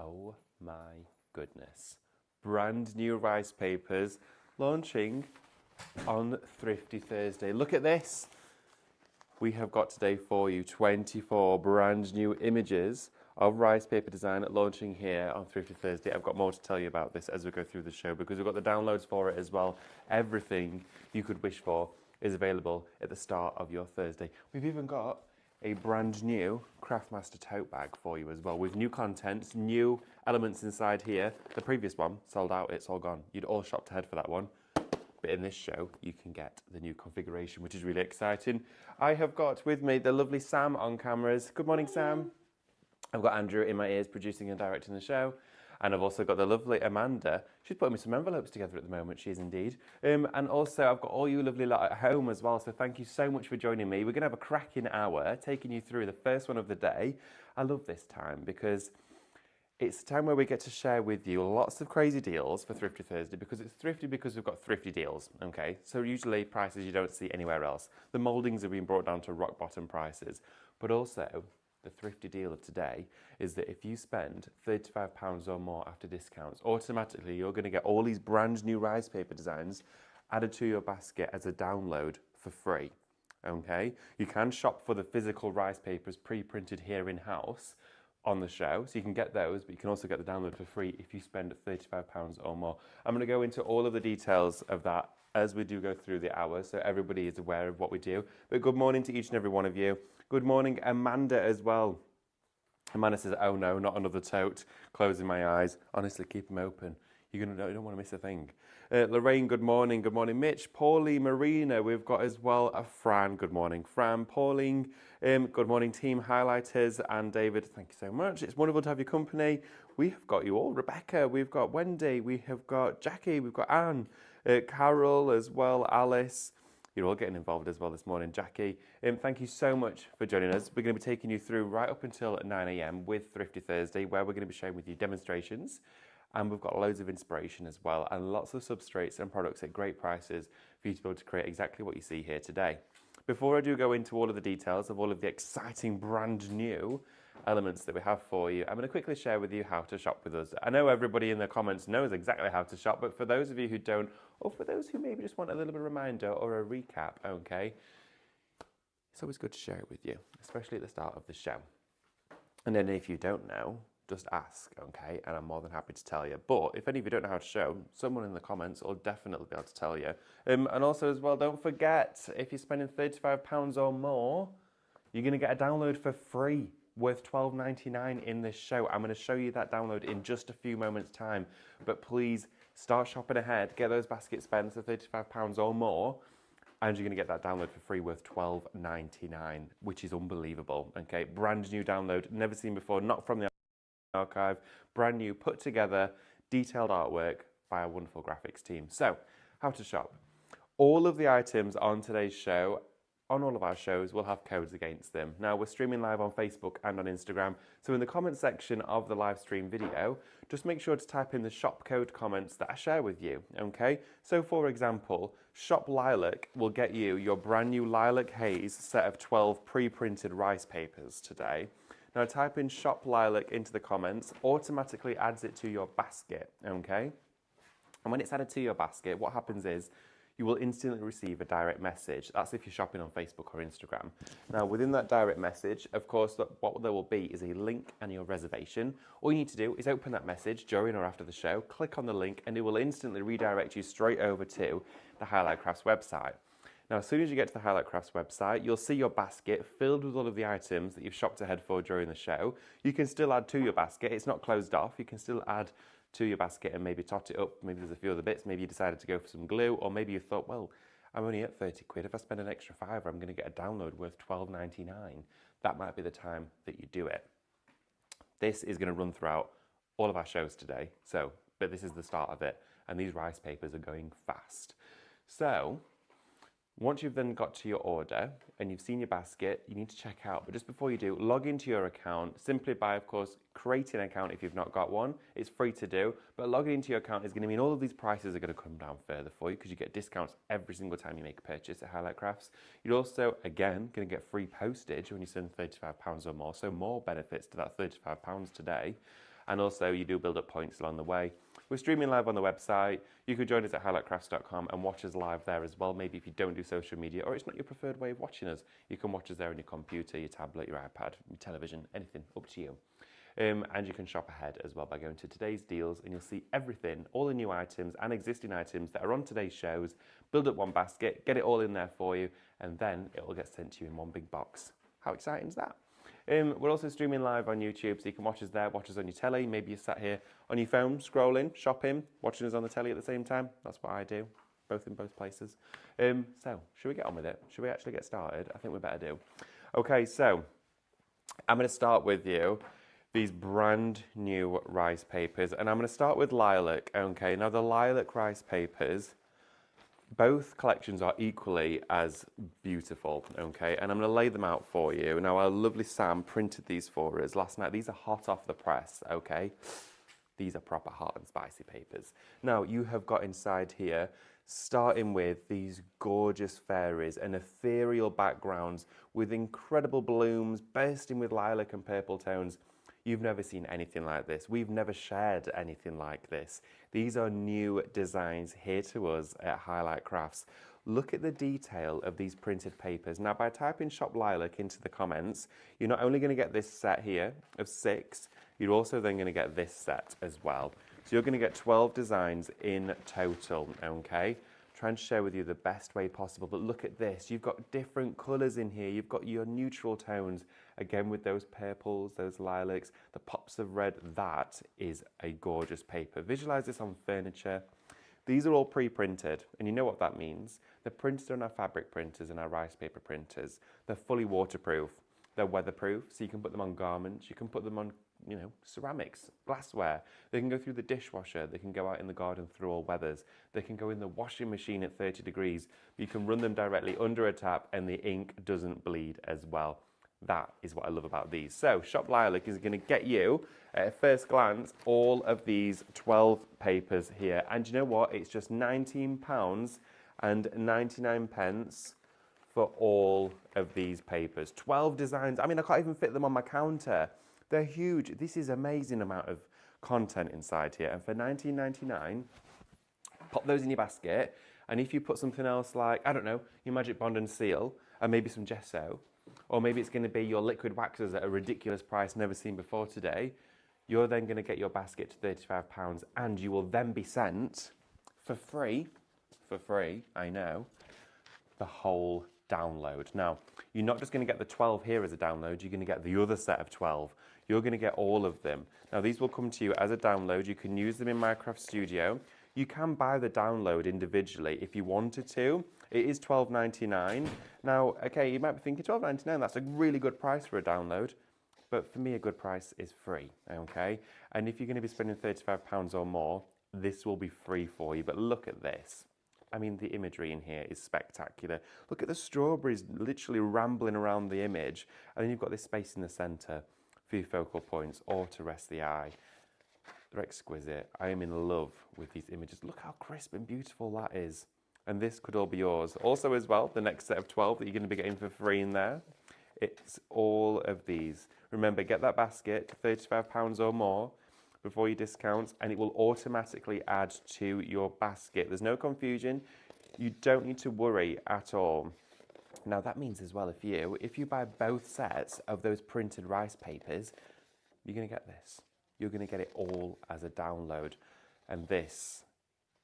Oh my goodness. Brand new rice papers launching on Thrifty Thursday. Look at this. We have got today for you 24 brand new images of rice paper design launching here on Thrifty Thursday. I've got more to tell you about this as we go through the show because we've got the downloads for it as well. Everything you could wish for is available at the start of your Thursday. We've even got a brand new Craftmaster tote bag for you as well with new content, new elements inside here. The previous one sold out, it's all gone. You'd all shopped ahead for that one. But in this show, you can get the new configuration, which is really exciting. I have got with me the lovely Sam on cameras. Good morning, Sam. I've got Andrew in my ears producing and directing the show. And I've also got the lovely Amanda. She's putting me some envelopes together at the moment, she is indeed. And also I've got all you lovely lot at home as well, so thank you so much for joining me. We're going to have a cracking hour, taking you through the first one of the day. I love this time because it's a time where we get to share with you lots of crazy deals for Thrifty Thursday because it's thrifty because we've got thrifty deals, okay? So usually prices you don't see anywhere else. The mouldings have been brought down to rock bottom prices, but also the thrifty deal of today is that if you spend £35 or more after discounts, automatically you're going to get all these brand new rice paper designs added to your basket as a download for free, okay? You can shop for the physical rice papers pre-printed here in-house on the show, so you can get those, but you can also get the download for free if you spend £35 or more. I'm going to go into all of the details of that as we do go through the hour, so everybody is aware of what we do. But good morning to each and every one of you. Good morning, Amanda, as well. Amanda says, oh no, not another tote. Closing my eyes. Honestly, keep them open. You don't want to miss a thing. Lorraine, good morning. Good morning, Mitch. Pauline, Marina, we've got as well a Fran. Good morning, Fran. Pauline, good morning, team highlighters. And David, thank you so much. It's wonderful to have your company. We have got you all. Rebecca, we've got Wendy, we have got Jackie, we've got Anne, Carol as well, Alice. You're all getting involved as well this morning, Jackie. Thank you so much for joining us. We're going to be taking you through right up until 9 a.m. with Thrifty Thursday, where we're going to be sharing with you demonstrations. And we've got loads of inspiration as well, and lots of substrates and products at great prices for you to be able to create exactly what you see here today. Before I do go into all of the details of all of the exciting brand new elements that we have for you, I'm going to quickly share with you how to shop with us. I know everybody in the comments knows exactly how to shop, but for those of you who don't, or for those who maybe just want a little bit of a reminder or a recap, okay, it's always good to share it with you, especially at the start of the show. And then if you don't know, just ask, okay, and I'm more than happy to tell you. But if any of you don't know how to show, someone in the comments will definitely be able to tell you. And also as well, don't forget, if you're spending £35 or more, you're going to get a download for free worth £12.99 in this show. I'm going to show you that download in just a few moments' time. But please start shopping ahead, get those basket spends for £35 or more, and you're going to get that download for free worth £12.99, which is unbelievable. Okay, brand new download, never seen before, not from the archive, brand new, put together, detailed artwork by a wonderful graphics team. So, how to shop. All of the items on today's show, on all of our shows, will have codes against them. Now, we're streaming live on Facebook and on Instagram, so in the comment section of the live stream video, just make sure to type in the shop code comments that I share with you, okay? So, for example, Shop Lilac will get you your brand new Lilac Haze set of 12 pre-printed rice papers today. Now type in Shop Lilac into the comments, automatically adds it to your basket, okay? And when it's added to your basket, what happens is you will instantly receive a direct message. That's if you're shopping on Facebook or Instagram. Now within that direct message, of course, what there will be is a link and your reservation. All you need to do is open that message during or after the show, click on the link, and it will instantly redirect you straight over to the Highlight Crafts website. Now, as soon as you get to the Highlight Crafts website, you'll see your basket filled with all of the items that you've shopped ahead for during the show. You can still add to your basket. It's not closed off. You can still add to your basket and maybe tot it up. Maybe there's a few other bits. Maybe you decided to go for some glue, or maybe you thought, well, I'm only at 30 quid. If I spend an extra £5, I'm going to get a download worth £12.99. That might be the time that you do it. This is going to run throughout all of our shows today. But this is the start of it. And these rice papers are going fast. So, once you've then got to your order and you've seen your basket, you need to check out. But just before you do, log into your account simply by, of course, creating an account if you've not got one. It's free to do, but logging into your account is going to mean all of these prices are going to come down further for you because you get discounts every single time you make a purchase at Highlight Crafts. You're also, again, going to get free postage when you spend £35 or more, so more benefits to that £35 today. and also you do build up points along the way. We're streaming live on the website. You could join us at highlightcrafts.com and watch us live there as well. Maybe if you don't do social media or it's not your preferred way of watching us, you can watch us there on your computer, your tablet, your iPad, your television, anything, up to you. And you can shop ahead as well by going to today's deals, and you'll see everything, all the new items and existing items that are on today's shows. Build up one basket, get it all in there for you, and then it will get sent to you in one big box. How exciting is that? We're also streaming live on YouTube, so you can watch us there, watch us on your telly. Maybe you're sat here on your phone, scrolling, shopping, watching us on the telly at the same time. That's what I do, both in both places. So, should we get on with it? Should we actually get started? I think we better do. Okay, so I'm going to start with you these brand new rice papers, and I'm going to start with Lilac. Okay, now the Lilac rice papers, both collections are equally as beautiful, okay, and I'm going to lay them out for you. Now our lovely Sam printed these for us last night. These are hot off the press, okay. These are proper hot and spicy papers. Now you have got inside here, starting with these gorgeous fairies and ethereal backgrounds with incredible blooms bursting with lilac and purple tones. You've never seen anything like this. We've never shared anything like this. These are new designs here to us at Highlight Crafts. Look at the detail of these printed papers. Now, by typing Shop Lilac into the comments, you're not only going to get this set here of 6, you're also then going to get this set as well. So you're going to get 12 designs in total, okay? Trying to share with you the best way possible, but look at this. You've got different colours in here. You've got your neutral tones, again with those purples, those lilacs, the pops of red. That is a gorgeous paper. Visualise this on furniture. These are all pre-printed, and you know what that means. They're printed on our fabric printers and our rice paper printers. They're fully waterproof. They're weatherproof, so you can put them on garments, you can put them on, you know, ceramics, glassware. They can go through the dishwasher, they can go out in the garden through all weathers. They can go in the washing machine at 30 degrees. You can run them directly under a tap and the ink doesn't bleed as well. That is what I love about these. So Shop Lilac is going to get you, at first glance, all of these 12 papers here. And you know what? It's just £19.99 for all of these papers. 12 designs. I mean, I can't even fit them on my counter. They're huge. This is an amazing amount of content inside here. And for £19.99, pop those in your basket. And if you put something else like, I don't know, your Magic Bond and Seal, and maybe some gesso, or maybe it's going to be your liquid waxes at a ridiculous price never seen before today, you're then going to get your basket to £35, and you will then be sent for free, I know, the whole download. Now, you're not just going to get the 12 here as a download, you're going to get the other set of 12. You're going to get all of them. Now, these will come to you as a download. You can use them in Minecraft Studio. You can buy the download individually if you wanted to. It is £12.99. Now, okay, you might be thinking £12.99, that's a really good price for a download. But for me, a good price is free, okay? And if you're going to be spending £35 or more, this will be free for you. But look at this. I mean, the imagery in here is spectacular. Look at the strawberries literally rambling around the image. And then you've got this space in the centre for your focal points or to rest the eye. They're exquisite. I am in love with these images. Look how crisp and beautiful that is. And this could all be yours. Also as well, the next set of 12 that you're going to be getting for free in there, it's all of these. Remember, get that basket, £35 or more, before your discounts, and it will automatically add to your basket. There's no confusion. You don't need to worry at all. Now that means as well, if you buy both sets of those printed rice papers, you're going to get this. You're going to get it all as a download, and this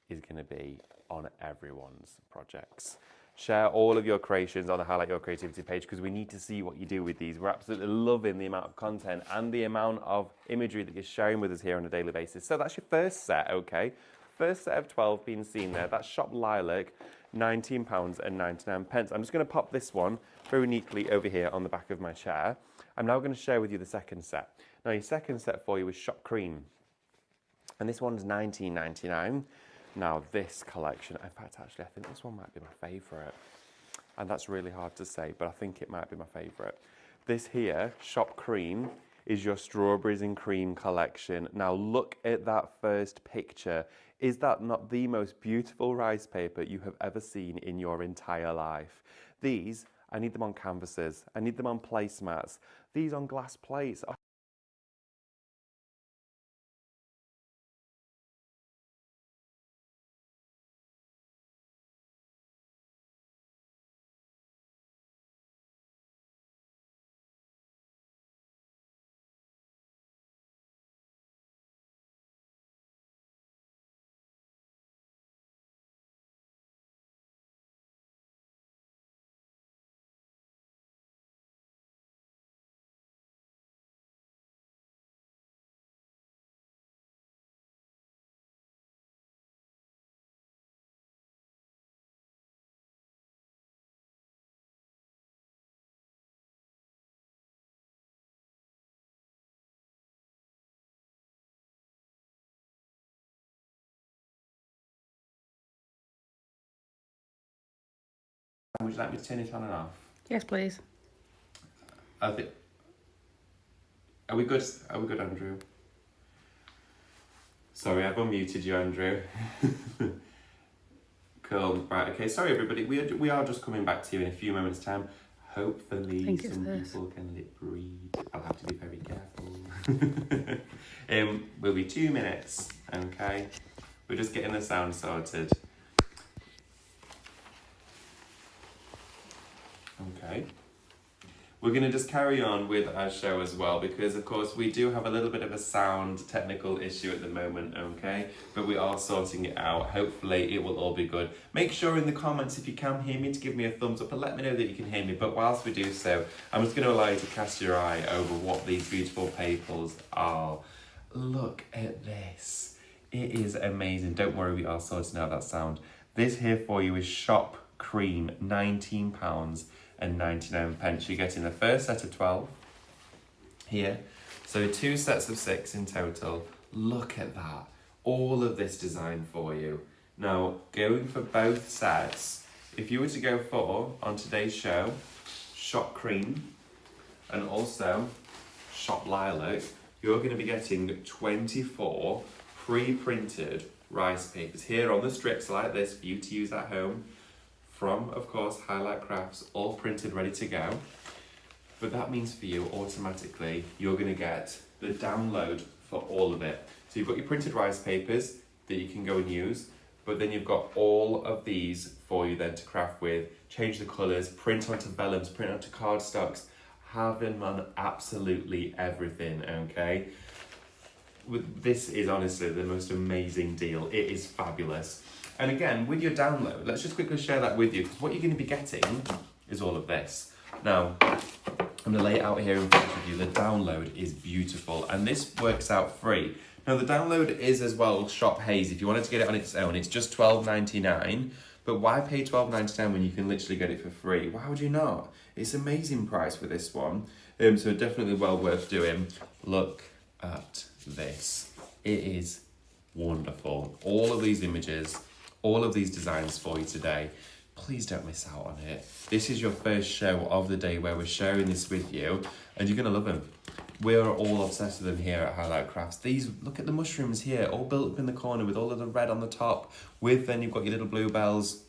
is going to be on everyone's projects. Share all of your creations on the Highlight Your Creativity page, because we need to see what you do with these. We're absolutely loving the amount of content and the amount of imagery that you're sharing with us here on a daily basis. So that's your first set, okay? First set of 12 being seen there. That's Shop Lilac, £19.99. I'm just going to pop this one very neatly over here on the back of my chair. I'm now going to share with you the second set. Now, your second set for you is Shop Cream. And this one's £19.99. Now, this collection, in fact, actually, I think this one might be my favourite. And that's really hard to say, but I think it might be my favourite. This here, Shop Cream, is your strawberries and cream collection. Now, look at that first picture. Is that not the most beautiful rice paper you have ever seen in your entire life? These, I need them on canvases. I need them on placemats. These on glass plates. Would you like me to turn it on and off? Yes, please. Are we good? Are we good, Andrew? Sorry, I've unmuted you, Andrew. Cool. Right. Okay. Sorry, everybody. We are just coming back to you in a few moments' time. Hopefully, some people can lip read. I'll have to be very careful. Will be 2 minutes. Okay. We're just getting the sound sorted. Okay. We're going to just carry on with our show as well because, of course, we do have a little bit of a sound technical issue at the moment, okay? But we are sorting it out. Hopefully, it will all be good. Make sure in the comments, if you can hear me, to give me a thumbs up and let me know that you can hear me. But whilst we do so, I'm just going to allow you to cast your eye over what these beautiful papers are. Look at this. It is amazing. Don't worry, we are sorting out that sound. This here for you is Shop Cream, £19. and 99 pence. You're getting the first set of 12 here. So 2 sets of 6 in total. Look at that. All of this design for you. Now, going for both sets, if you were to go for, on today's show, Shop Cream and also Shop Lilac, you're going to be getting 24 pre-printed rice papers here on the strips like this for you to use at home. From, of course, Highlight Crafts, all printed, ready to go. But that means for you, automatically, you're going to get the download for all of it. So you've got your printed rice papers that you can go and use, but then you've got all of these for you then to craft with, change the colours, print onto vellums, print onto cardstocks, have them on absolutely everything, okay? This is honestly the most amazing deal. It is fabulous. And again, with your download, let's just quickly share that with you, because what you're going to be getting is all of this. Now, I'm going to lay it out here in front of you. The download is beautiful, and this works out free. Now, the download is as well Shop Haze. If you wanted to get it on its own, it's just $12.99. But why pay $12.99 when you can literally get it for free? Why would you not? It's an amazing price for this one. So definitely well worth doing. Look at this. It is wonderful. All of these images, all of these designs for you today. Please don't miss out on it. This is your first show of the day where we're sharing this with you, and you're going to love them. We're all obsessed with them here at Highlight Crafts. These, look at the mushrooms here, all built up in the corner with all of the red on the top. With then you've got your little bluebells.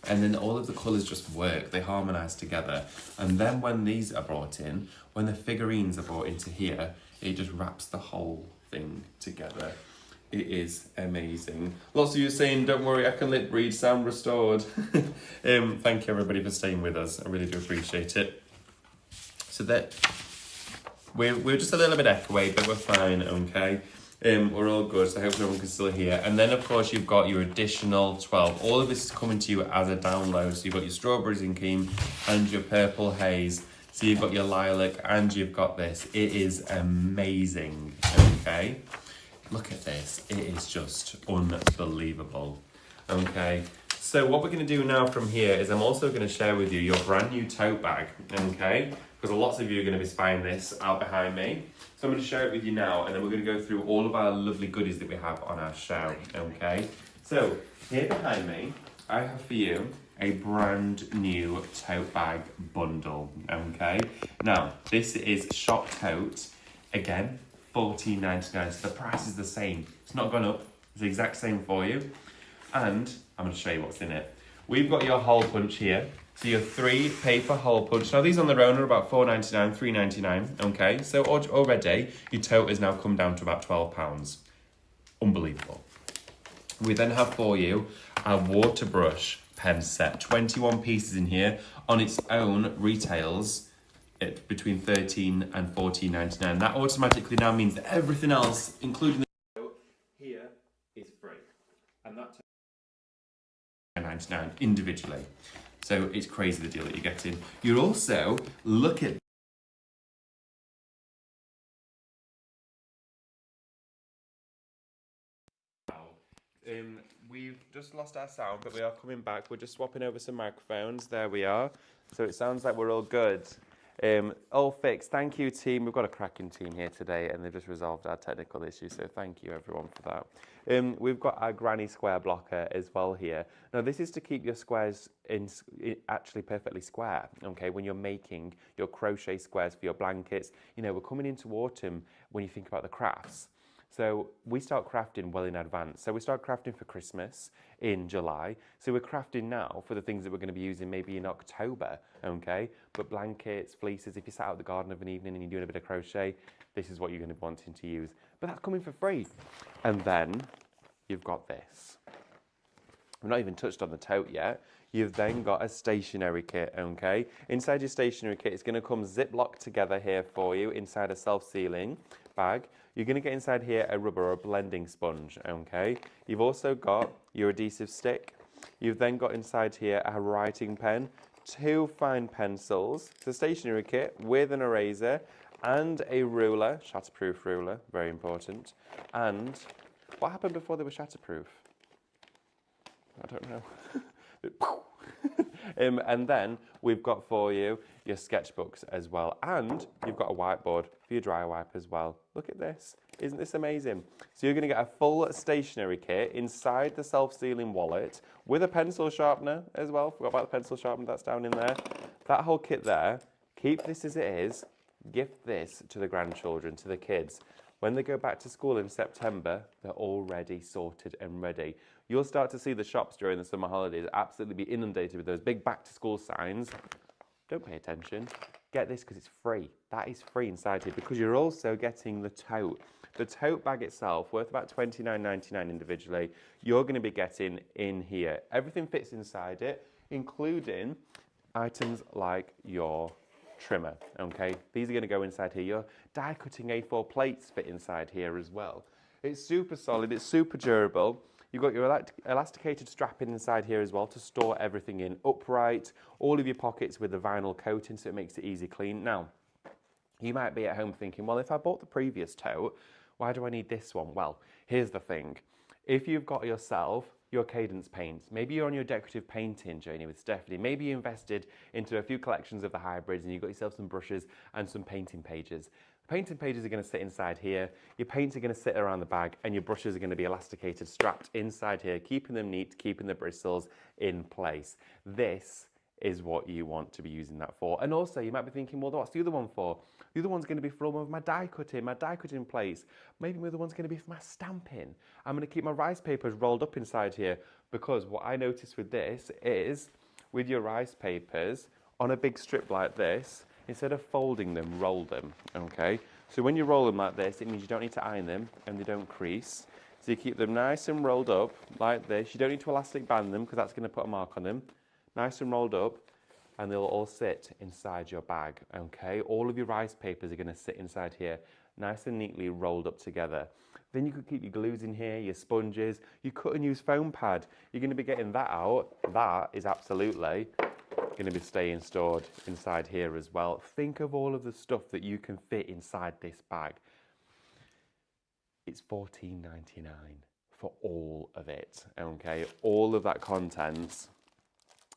And then all of the colours just work. They harmonise together. And then when these are brought in, when the figurines are brought into here, it just wraps the whole thing together. It is amazing. Lots of you saying, don't worry, I can lip read, sound restored. Thank you everybody for staying with us. I really do appreciate it. So that we're just a little bit echoey, but we're fine, okay? We're all good, so I hope everyone can still hear. And then of course you've got your additional 12. All of this is coming to you as a download. So you've got your strawberries and cream and your purple haze. So you've got your lilac and you've got this. It is amazing, okay? Look at this, it is just unbelievable, okay? So what we're gonna do now from here is I'm also gonna share with you your brand new tote bag, okay? Because lots of you are gonna be spying this out behind me. So I'm gonna share it with you now, and then we're gonna go through all of our lovely goodies that we have on our show, okay? So here behind me, I have for you a brand new tote bag bundle, okay? Now, this is Shop Tote, again, $14.99, so the price is the same. It's not gone up, it's the exact same for you. And I'm going to show you what's in it. We've got your hole punch here. So your 3 paper hole punch. Now these on their own are about $4.99, $3.99, okay? So already your tote has now come down to about £12. Unbelievable. We then have for you a water brush pen set. 21 pieces in here. On its own retails between $13 and $14.99. That automatically now means that everything else, including the tote here, is free. And that $9.99 individually. So it's crazy the deal that you're getting. You're also, look at we've just lost our sound, but we are coming back. We're just swapping over some microphones. There we are. So it sounds like we're all good. All fixed. Thank you, team. We've got a cracking team here today, and they've just resolved our technical issues, so thank you, everyone, for that. We've got our granny square blocker as well here. Now, this is to keep your squares actually perfectly square, okay, when you're making your crochet squares for your blankets. You know, we're coming into autumn when you think about the crafts. So we start crafting well in advance. So we start crafting for Christmas in July. So we're crafting now for the things that we're going to be using maybe in October, okay? But blankets, fleeces, if you sat out the garden of an evening and you're doing a bit of crochet, this is what you're going to be wanting to use. But that's coming for free. And then you've got this. I've not even touched on the tote yet. You've then got a stationery kit, okay? Inside your stationery kit, it's going to come zip-locked together here for you inside a self-sealing bag. You're going to get inside here a rubber or a blending sponge, okay? You've also got your adhesive stick. You've then got inside here a writing pen, 2 fine pencils, it's a stationery kit with an eraser and a ruler, shatterproof ruler, very important. And what happened before they were shatterproof? I don't know. And then we've got for you your sketchbooks as well, and you've got a whiteboard for your dry wipe as well. Look at this, isn't this amazing? So you're going to get a full stationery kit inside the self-sealing wallet with a pencil sharpener as well. Forgot about the pencil sharpener, that's down in there. That whole kit there, keep this as it is, gift this to the grandchildren, to the kids. When they go back to school in September, they're already sorted and ready. You'll start to see the shops during the summer holidays absolutely be inundated with those big back-to-school signs. Don't pay attention. Get this because it's free. That is free inside here because you're also getting the tote. The tote bag itself, worth about $29.99 individually, you're going to be getting in here. Everything fits inside it, including items like your trimmer, okay? These are going to go inside here. Your die cutting A4 plates fit inside here as well. It's super solid, it's super durable. You've got your elasticated strapping inside here as well to store everything in upright, all of your pockets with the vinyl coating so it makes it easy clean. Now, you might be at home thinking, well, if I bought the previous tote, why do I need this one? Well, here's the thing. If you've got yourself your Cadence paints, maybe you're on your decorative painting journey with Stephanie, maybe you invested into a few collections of the hybrids and you've got yourself some brushes and some painting pages. The painting pages are going to sit inside here, your paints are going to sit around the bag, and your brushes are going to be elasticated, strapped inside here, keeping them neat, keeping the bristles in place. This is what you want to be using that for. And also, you might be thinking, well, what's the other one for? The other one's going to be for all of my die cutting place. Maybe the other one's going to be for my stamping. I'm going to keep my rice papers rolled up inside here because what I noticed with this is, with your rice papers, on a big strip like this, instead of folding them, roll them, okay? So when you roll them like this, it means you don't need to iron them and they don't crease. So you keep them nice and rolled up like this. You don't need to elastic band them because that's going to put a mark on them. Nice and rolled up, and they'll all sit inside your bag, okay? All of your rice papers are going to sit inside here, nice and neatly rolled up together. Then you could keep your glues in here, your sponges, your cut and use foam pad. You're going to be getting that out. That is absolutely going to be staying stored inside here as well. Think of all of the stuff that you can fit inside this bag. It's $14.99 for all of it, okay? All of that contents.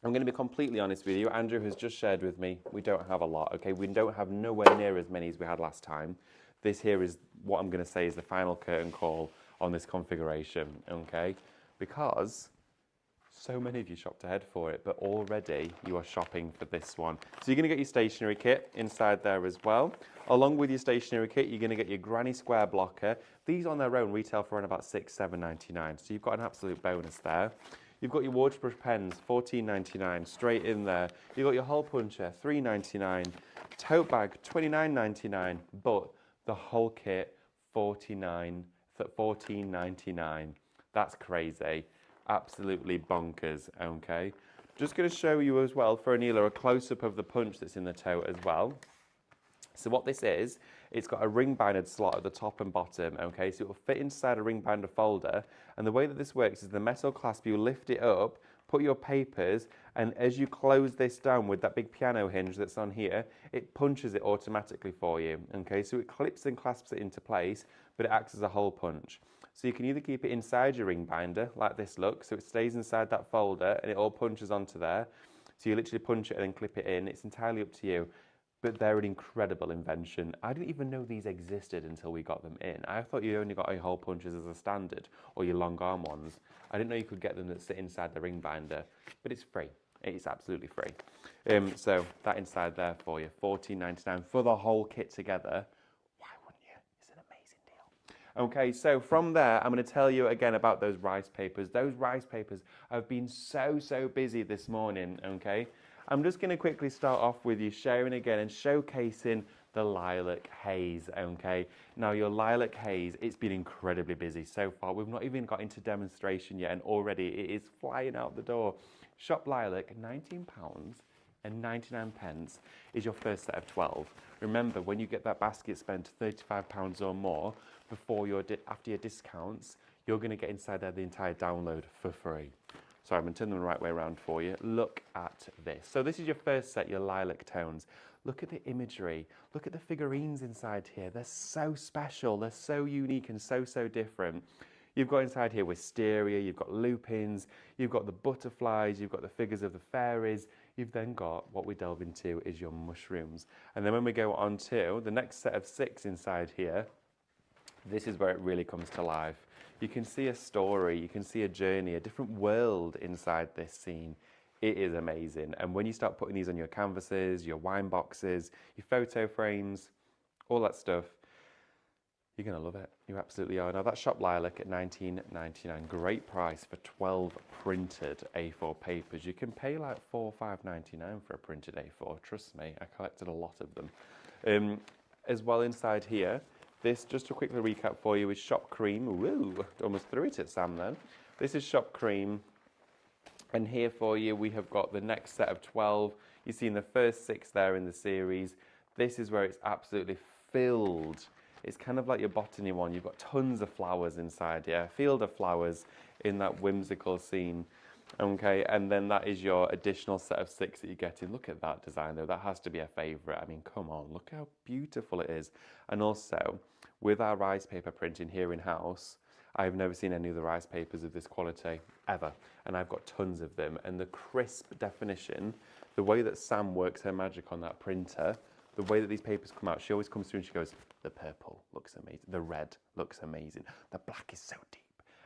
I'm going to be completely honest with you. Andrew has just shared with me, we don't have a lot, okay? We don't have nowhere near as many as we had last time. This here is what I'm going to say is the final curtain call on this configuration, okay? Because so many of you shopped ahead for it, but already you are shopping for this one. So you're going to get your stationery kit inside there as well. Along with your stationery kit, you're going to get your granny square blocker. These on their own retail for around about $7.99. So you've got an absolute bonus there. You've got your waterproof pens, $14.99, straight in there. You've got your hole puncher, $3.99. Tote bag, $29.99. But the whole kit, $14.99. That's crazy. Absolutely bonkers, okay? Just going to show you as well, for Anila, a close-up of the punch that's in the tote as well. So what this is, it's got a ring binder slot at the top and bottom, okay? So it will fit inside a ring binder folder. And the way that this works is the metal clasp, you lift it up, put your papers, and as you close this down with that big piano hinge that's on here, it punches it automatically for you, okay? So it clips and clasps it into place, but it acts as a hole punch. So you can either keep it inside your ring binder, like this look, so it stays inside that folder and it all punches onto there. So you literally punch it and then clip it in. It's entirely up to you. but they're an incredible invention. I didn't even know these existed until we got them in. I thought you only got your hole punches as a standard, or your long arm ones. I didn't know you could get them that sit inside the ring binder, but it's free. It's absolutely free. So that inside there for you, $14.99 for the whole kit together. Why wouldn't you? It's an amazing deal. Okay, so from there, I'm going to tell you again about those rice papers. Those rice papers have been so busy this morning, okay? I'm just going to quickly start off with you sharing again and showcasing the Lilac Haze, okay? Now, your Lilac Haze, it's been incredibly busy so far. We've not even got into demonstration yet, and already it is flying out the door. Shop Lilac, £19.99 is your first set of 12. Remember, when you get that basket spent £35 or more after your discounts, you're going to get inside there the entire download for free. Sorry, I'm going to turn them the right way around for you. Look at this. So this is your first set, your lilac tones. Look at the imagery. Look at the figurines inside here. They're so special. They're so unique and so different. You've got inside here wisteria, you've got lupins, you've got the butterflies, you've got the figures of the fairies. You've then got what we delve into is your mushrooms. And then when we go on to the next set of 6 inside here, this is where it really comes to life. You can see a story, you can see a journey, a different world inside this scene. It is amazing. And when you start putting these on your canvases, your wine boxes, your photo frames, all that stuff, you're going to love it. You absolutely are. Now that's Shop Lilac at $19.99. Great price for 12 printed A4 papers. You can pay like $4 or $5.99 for a printed A4. Trust me, I collected a lot of them. As well inside here, this, just to quickly recap for you, is Shop Cream. Woo, almost threw it at Sam then. This is Shop Cream. And here for you, we have got the next set of 12. You've seen the first 6 there in the series. This is where it's absolutely filled. It's kind of like your botany one. You've got tons of flowers inside here, field of flowers in that whimsical scene. Okay, and then that is your additional set of 6 that you get in. Look at that design though, that has to be a favourite. I mean, come on, look how beautiful it is. And also, with our rice paper printing here in-house, I've never seen any of the rice papers of this quality, ever. And I've got tons of them. And the crisp definition, the way that Sam works her magic on that printer, the way that these papers come out, she always comes through and she goes, the purple looks amazing, the red looks amazing, the black is so deep.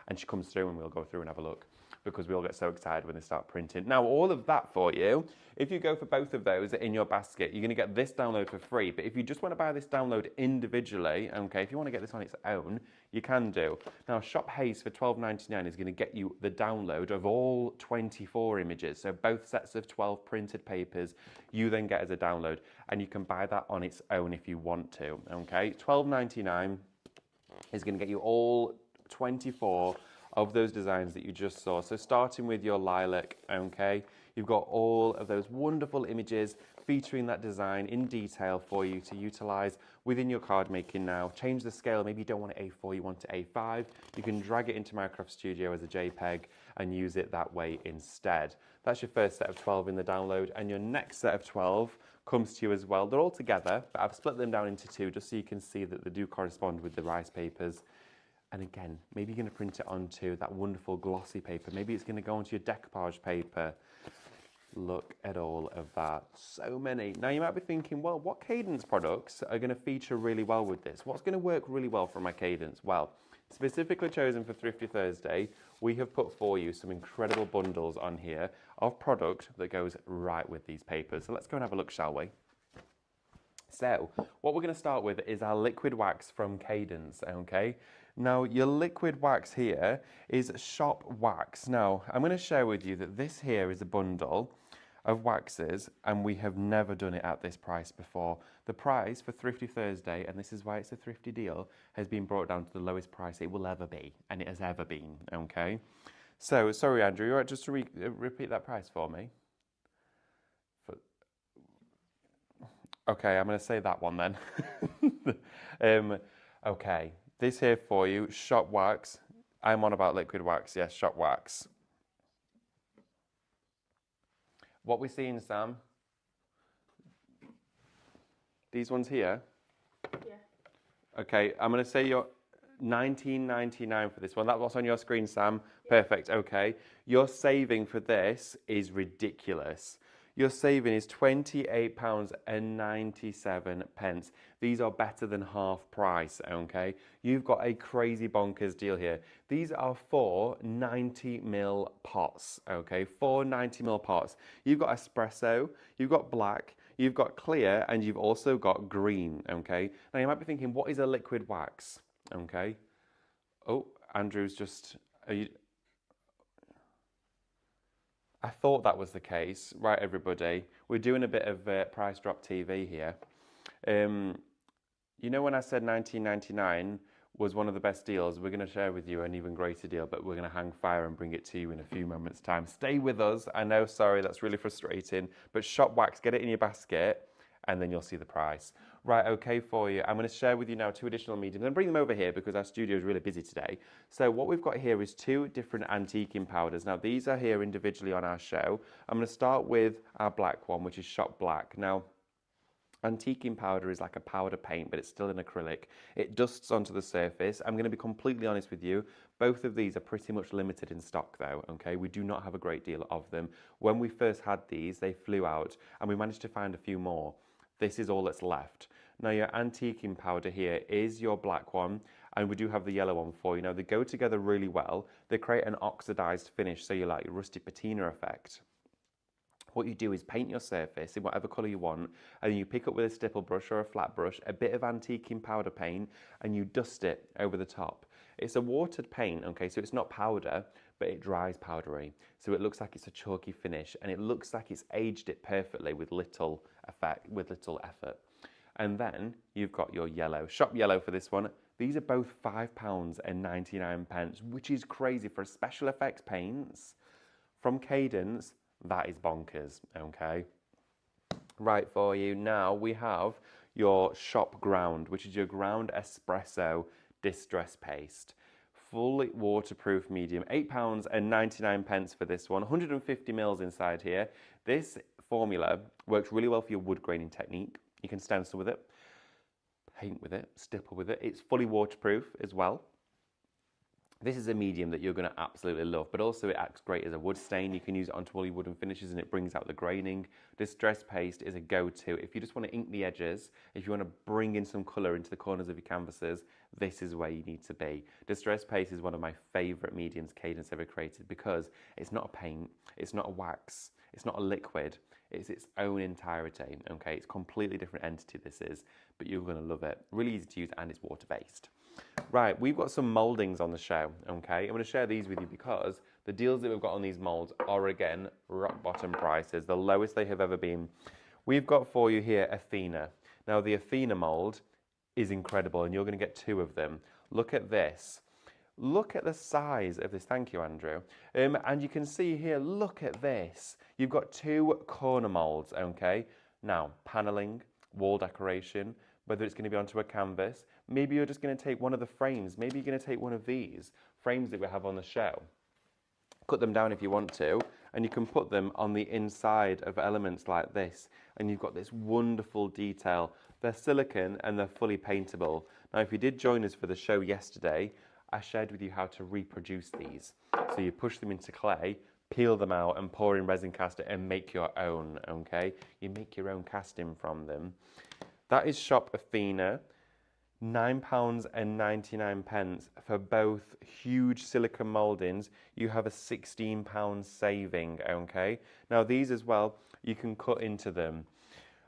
And she comes through and we'll go through and have a look, because we all get so excited when they start printing. Now, all of that for you, if you go for both of those in your basket, you're going to get this download for free. But if you just want to buy this download individually, okay, if you want to get this on its own, you can do. Now, Shop Haste for $12.99 is going to get you the download of all 24 images. So both sets of 12 printed papers, you then get as a download. And you can buy that on its own if you want to, okay? $12.99 is going to get you all 24 of those designs that you just saw. So starting with your lilac, okay, you've got all of those wonderful images featuring that design in detail for you to utilize within your card making now. Change the scale, maybe you don't want it A4, you want it A5. You can drag it into Microsoft Studio as a JPEG and use it that way instead. That's your first set of 12 in the download, and your next set of 12 comes to you as well. They're all together, but I've split them down into 2 just so you can see that they do correspond with the rice papers. And again, maybe you're going to print it onto that wonderful glossy paper. Maybe it's going to go onto your decoupage paper. Look at all of that. So many. Now you might be thinking, well, what Cadence products are going to feature really well with this? What's going to work really well for my Cadence? Well, specifically chosen for Thrifty Thursday, we have put for you some incredible bundles on here of product that goes right with these papers. So let's go and have a look, shall we? So, what we're going to start with is our liquid wax from Cadence, okay? Now, your liquid wax here is Shop Wax. Now, I'm going to share with you that this here is a bundle of waxes, and we have never done it at this price before. The price for Thrifty Thursday, and this is why it's a thrifty deal, has been brought down to the lowest price it will ever be, and it has ever been, okay? So, sorry, Andrew, you're right, just to repeat that price for me? Okay, I'm going to say that one then. Okay, this here for you, Shop Wax. I'm on about liquid wax, yes, Shop Wax. What we're seeing, Sam? These ones here? Yeah. Okay, I'm going to say you're $19.99 for this one. That's what's on your screen, Sam. Yeah. Perfect, okay. Your saving for this is ridiculous. Your saving is £28.97. These are better than half price, okay? You've got a crazy bonkers deal here. These are 4 90ml pots, okay? 4 90ml pots. You've got espresso, you've got black, you've got clear, and you've also got green, okay? Now you might be thinking, what is a liquid wax, okay? Oh, Andrew's just... I thought that was the case. Right, everybody, we're doing a bit of price drop TV here. You know when I said 19.99 was one of the best deals, we're going to share with you an even greater deal, but we're going to hang fire and bring it to you in a few moments' time. Stay with us. I know, sorry, that's really frustrating, but shop wax, get it in your basket, and then you'll see the price. Right, okay for you. I'm going to share with you now 2 additional mediums and bring them over here because our studio is really busy today. So what we've got here is 2 different antiquing powders. Now these are here individually on our show. I'm going to start with our black one, which is Shop Black. Now, antiquing powder is like a powder paint, but it's still an acrylic. It dusts onto the surface. I'm going to be completely honest with you. Both of these are pretty much limited in stock though, okay? We do not have a great deal of them. When we first had these, they flew out and we managed to find a few more. This is all that's left. Now your antiquing powder here is your black one, and we do have the yellow one for you. Now they go together really well. They create an oxidized finish, so you like your rusty patina effect. What you do is paint your surface in whatever colour you want, and you pick up with a stipple brush or a flat brush a bit of antiquing powder paint, and you dust it over the top. It's a watered paint, okay, so it's not powder, but it dries powdery. So it looks like it's a chalky finish, and it looks like it's aged it perfectly with little effort. And then you've got your yellow. Shop yellow for this one. These are both £5.99, which is crazy for a special effects paints from Cadence. That is bonkers, okay? Right for you. Now we have your Shop Ground, which is your ground espresso distress paste. Fully waterproof medium, £8.99 for this one, 150ml inside here. This formula works really well for your wood graining technique. You can stencil with it, paint with it, stipple with it. It's fully waterproof as well. This is a medium that you're going to absolutely love, but also it acts great as a wood stain. You can use it onto all your wooden finishes and it brings out the graining. Distress paste is a go-to. If you just want to ink the edges, if you want to bring in some colour into the corners of your canvases, this is where you need to be. Distress paste is one of my favourite mediums Cadence ever created because it's not a paint, it's not a wax, it's not a liquid, it's its own entirety, okay? It's a completely different entity this is, but you're going to love it. Really easy to use and it's water-based. Right, we've got some mouldings on the show, okay? I'm going to share these with you because the deals that we've got on these moulds are, again, rock bottom prices, the lowest they have ever been. We've got for you here Athena. Now, the Athena mould is incredible, and you're going to get 2 of them. Look at this. Look at the size of this. Thank you, Andrew. And you can see here, look at this. You've got 2 corner moulds, okay? Now, panelling, wall decoration, whether it's going to be onto a canvas, maybe you're just going to take one of the frames, maybe you're going to take one of these frames that we have on the show, cut them down if you want to, and you can put them on the inside of elements like this, and you've got this wonderful detail. They're silicone and they're fully paintable. Now, if you did join us for the show yesterday, I shared with you how to reproduce these. So you push them into clay, peel them out and pour in resin caster and make your own, okay? You make your own casting from them. That is Shop Athena, £9.99 for both huge silicone mouldings. You have a £16 saving, okay? Now these as well, you can cut into them.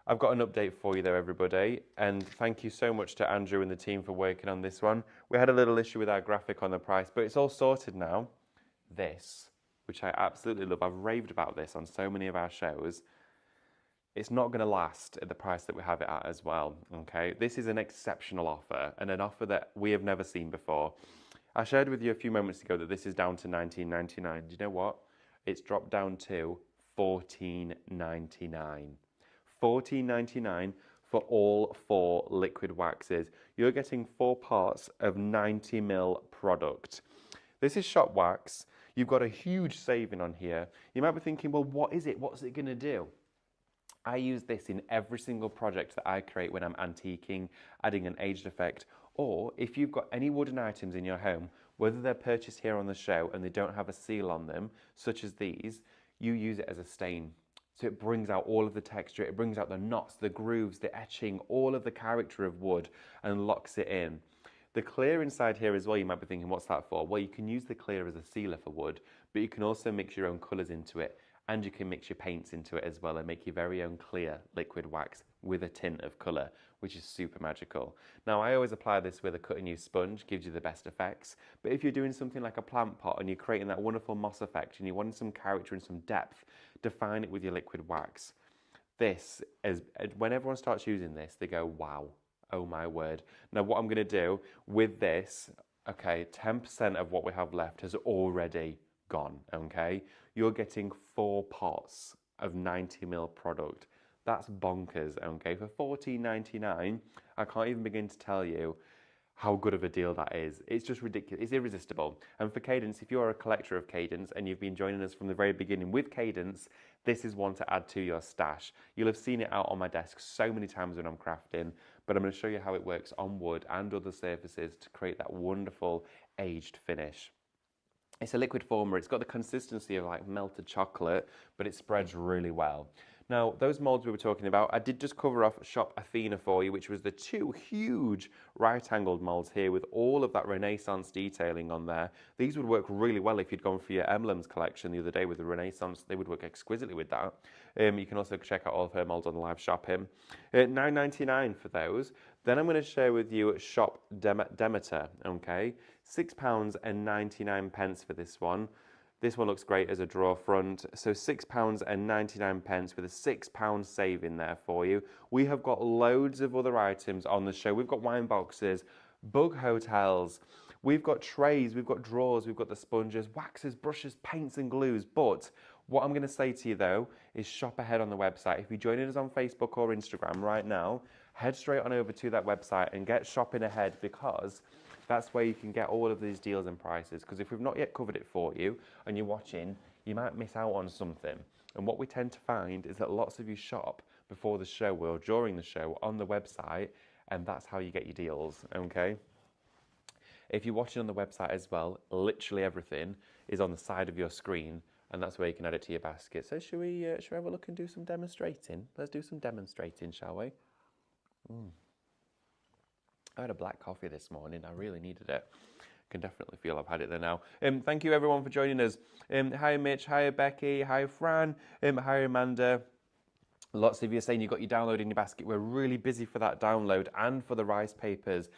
I've got an update for you there, everybody, and thank you so much to Andrew and the team for working on this one. We had a little issue with our graphic on the price, but it's all sorted now. This, which I absolutely love, I've raved about this on so many of our shows. It's not going to last at the price that we have it at as well, okay? This is an exceptional offer and an offer that we have never seen before. I shared with you a few moments ago that this is down to $19.99. Do you know what? It's dropped down to $14.99. $14.99 for all 4 liquid waxes. You're getting 4 parts of 90ml product. This is Shop Wax. You've got a huge saving on here. You might be thinking, well, what is it? What's it going to do? I use this in every single project that I create when I'm antiquing, adding an aged effect, or if you've got any wooden items in your home, whether they're purchased here on the show and they don't have a seal on them, such as these, you use it as a stain. So it brings out all of the texture, it brings out the knots, the grooves, the etching, all of the character of wood and locks it in. The clear inside here as well, you might be thinking, what's that for? Well, you can use the clear as a sealer for wood, but you can also mix your own colours into it, and you can mix your paints into it as well and make your very own clear liquid wax with a tint of colour, which is super magical. Now, I always apply this with a cut and use sponge, gives you the best effects, but if you're doing something like a plant pot and you're creating that wonderful moss effect and you want some character and some depth, define it with your liquid wax. This is, when everyone starts using this, they go, wow, oh my word. Now what I'm going to do with this, okay, 10% of what we have left has already gone, okay? You're getting 4 pots of 90ml product. That's bonkers, okay? For $14.99, I can't even begin to tell you how good of a deal that is. It's just ridiculous. It's irresistible. And for Cadence, if you're a collector of Cadence and you've been joining us from the very beginning with Cadence, this is one to add to your stash. You'll have seen it out on my desk so many times when I'm crafting, but I'm going to show you how it works on wood and other surfaces to create that wonderful aged finish. It's a liquid former. It's got the consistency of like melted chocolate, but it spreads really well. Now, those molds we were talking about, I did just cover off Shop Athena for you, which was the 2 huge right-angled molds here with all of that Renaissance detailing on there. These would work really well if you'd gone for your emblems collection the other day with the Renaissance. They would work exquisitely with that. You can also check out all of her molds on the live shopping. $9.99 for those. Then I'm going to share with you Shop Demeter, okay? £6.99 for this one. This one looks great as a drawer front. So £6.99 with a £6 save in there for you. We have got loads of other items on the show. We've got wine boxes, bug hotels, we've got trays, we've got drawers, we've got the sponges, waxes, brushes, paints and glues. But what I'm going to say to you though is shop ahead on the website. If you're joining us on Facebook or Instagram right now, head straight on over to that website and get shopping ahead, because that's where you can get all of these deals and prices. Because if we've not yet covered it for you and you're watching, you might miss out on something. And what we tend to find is that lots of you shop before the show or during the show on the website, and that's how you get your deals, okay? If you're watching on the website as well, literally everything is on the side of your screen, and that's where you can add it to your basket. So should we have a look and do some demonstrating? Let's do some demonstrating, shall we? I had a black coffee this morning. I really needed it. I can definitely feel I've had it there now. Thank you everyone for joining us. Hi Mitch, hi Becky, hi Fran, hi Amanda. Lots of you are saying you've got your download in your basket. We're really busy for that download and for the rice papers.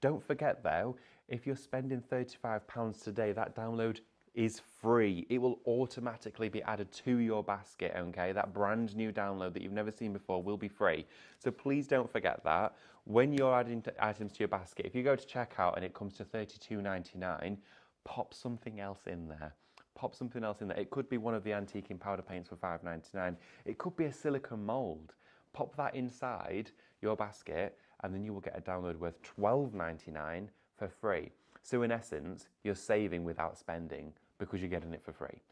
Don't forget though, if you're spending £35 today, that download is free. It will automatically be added to your basket, okay? That brand new download that you've never seen before will be free. So please don't forget that. When you're adding items to your basket, if you go to checkout and it comes to $32.99, pop something else in there. Pop something else in there. It could be one of the antiquing powder paints for $5.99. It could be a silicone mould. Pop that inside your basket and then you will get a download worth $12.99 for free. So in essence, you're saving without spending because you're getting it for free.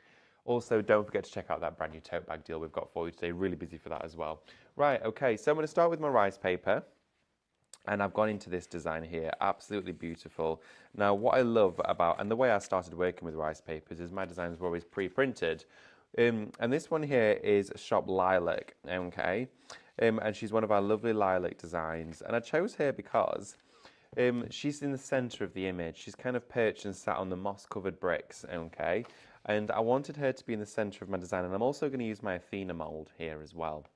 Also, don't forget to check out that brand new tote bag deal we've got for you today. Really busy for that as well. Right, okay, so I'm going to start with my rice paper. And I've gone into this design here, absolutely beautiful. Now, what I love about, and the way I started working with rice papers is my designs were always pre-printed. And this one here is Shop Lilac, okay? And she's one of our lovely lilac designs. And I chose her because she's in the center of the image. She's kind of perched and sat on the moss-covered bricks, okay? And I wanted her to be in the center of my design. And I'm also going to use my Athena mold here as well.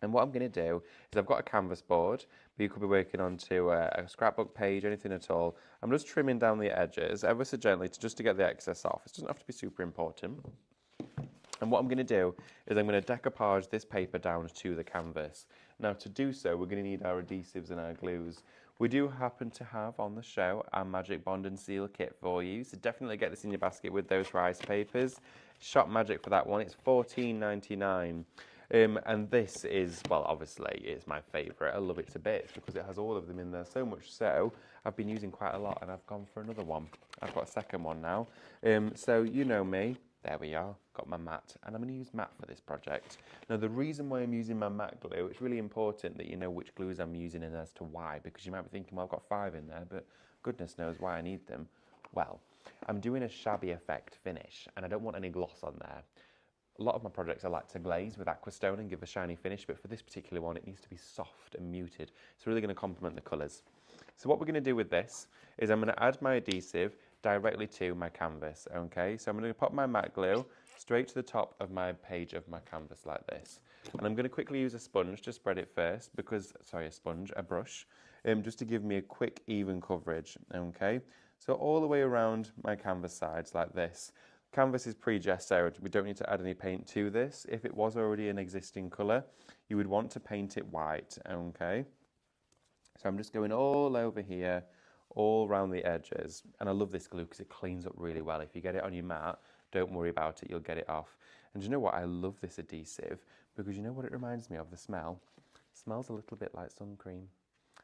And what I'm going to do is I've got a canvas board, but you could be working onto a scrapbook page, anything at all. I'm just trimming down the edges ever so gently just to get the excess off. It doesn't have to be super important. And what I'm going to do is I'm going to decoupage this paper down to the canvas. Now to do so, we're going to need our adhesives and our glues. We do happen to have on the show our Magic Bond and Seal kit for you, so definitely get this in your basket with those rice papers. Shop Magic for that one, it's $14.99. And this is, well, obviously, it's my favourite. I love it to bits because it has all of them in there. So much so, I've been using quite a lot and I've gone for another one. I've got a second one now. So you know me. There we are. Got my matte. And I'm going to use matte for this project. Now, the reason why I'm using my matte glue, it's really important that you know which glues I'm using and as to why. Because you might be thinking, well, I've got 5 in there, but goodness knows why I need them. Well, I'm doing a shabby effect finish and I don't want any gloss on there. A lot of my projects I like to glaze with aquastone and give a shiny finish, but for this particular one, it needs to be soft and muted. It's really going to complement the colours. So what we're going to do with this is I'm going to add my adhesive directly to my canvas, okay? So I'm going to pop my matte glue straight to the top of my page of my canvas like this. And I'm going to quickly use a sponge to spread it first because, sorry, a brush, just to give me a quick even coverage, okay? So all the way around my canvas sides like this. Canvas is pre-gessoed. We don't need to add any paint to this. If it was already an existing colour, you would want to paint it white, okay? So I'm just going all over here, all around the edges. And I love this glue because it cleans up really well. If you get it on your mat, don't worry about it, you'll get it off. And you know what? I love this adhesive because you know what it reminds me of, the smell? It smells a little bit like sun cream.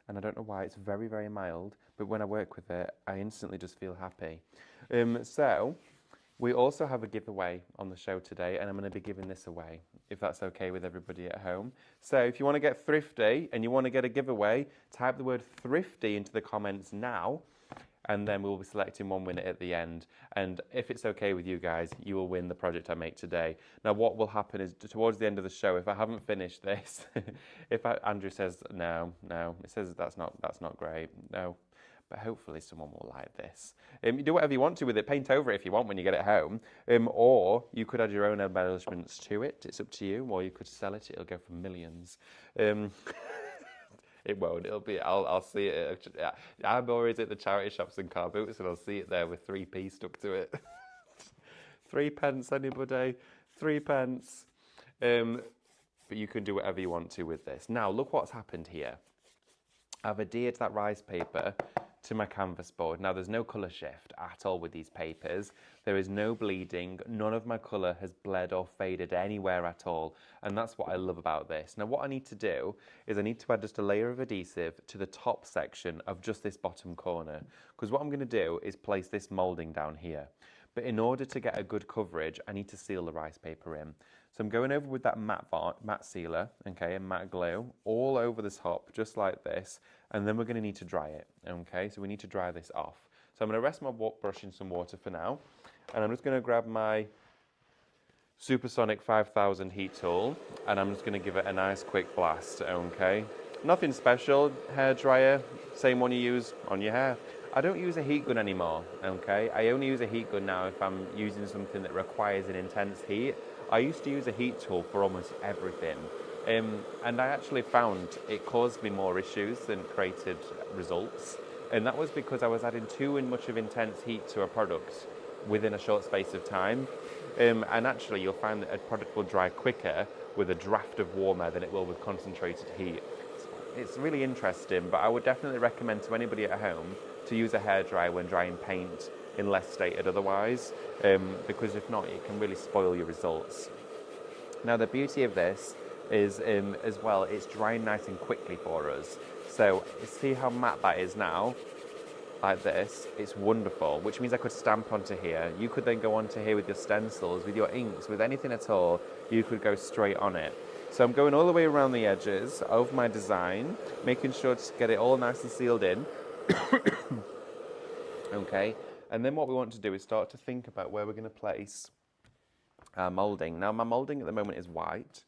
And I don't know why, it's very, very mild, but when I work with it, I instantly just feel happy. So we also have a giveaway on the show today, and I'm going to be giving this away, if that's okay with everybody at home. So if you want to get thrifty and you want to get a giveaway, type the word thrifty into the comments now, and then we'll be selecting one winner at the end. And if it's okay with you guys, you will win the project I make today. Now what will happen is towards the end of the show, if I haven't finished this, Andrew says, no, it says that's not great, no. But hopefully someone will like this. You do whatever you want to with it. Paint over it if you want when you get it home. Or you could add your own embellishments to it. It's up to you. Or you could sell it. It'll go for millions. It won't. It'll be. I'll see it. I'm always at the charity shops and car boots, and I'll see it there with 3p stuck to it. 3p, anybody? 3p. But you can do whatever you want to with this. Now look what's happened here. I've adhered that rice paper to my canvas board. Now there's no colour shift at all with these papers. There is no bleeding. None of my colour has bled or faded anywhere at all. And that's what I love about this. Now what I need to do is I need to add just a layer of adhesive to the top section of just this bottom corner. Because what I'm going to do is place this moulding down here. But in order to get a good coverage, I need to seal the rice paper in. So I'm going over with that matte sealer, okay, and matte glue all over the top, just like this. And then we're going to need to dry it, okay? So we need to dry this off. So I'm going to rest my brush in some water for now. And I'm just going to grab my Supersonic 5000 heat tool. And I'm just going to give it a nice quick blast, okay? Nothing special, hair dryer, same one you use on your hair. I don't use a heat gun anymore, okay? I only use a heat gun now if I'm using something that requires an intense heat. I used to use a heat tool for almost everything. And I actually found it caused me more issues than created results. And that was because I was adding too much of intense heat to a product within a short space of time. And actually you'll find that a product will dry quicker with a draft of warm air than it will with concentrated heat. It's really interesting, but I would definitely recommend to anybody at home to use a hairdryer when drying paint unless stated otherwise, because if not, it can really spoil your results. Now the beauty of this is, as well, it's drying nice and quickly for us. So see how matte that is now? Like this, it's wonderful, which means I could stamp onto here. You could then go onto here with your stencils, with your inks, with anything at all, you could go straight on it. So I'm going all the way around the edges of my design, making sure to get it all nice and sealed in. Okay, and then what we want to do is start to think about where we're going to place our moulding. Now my moulding at the moment is white,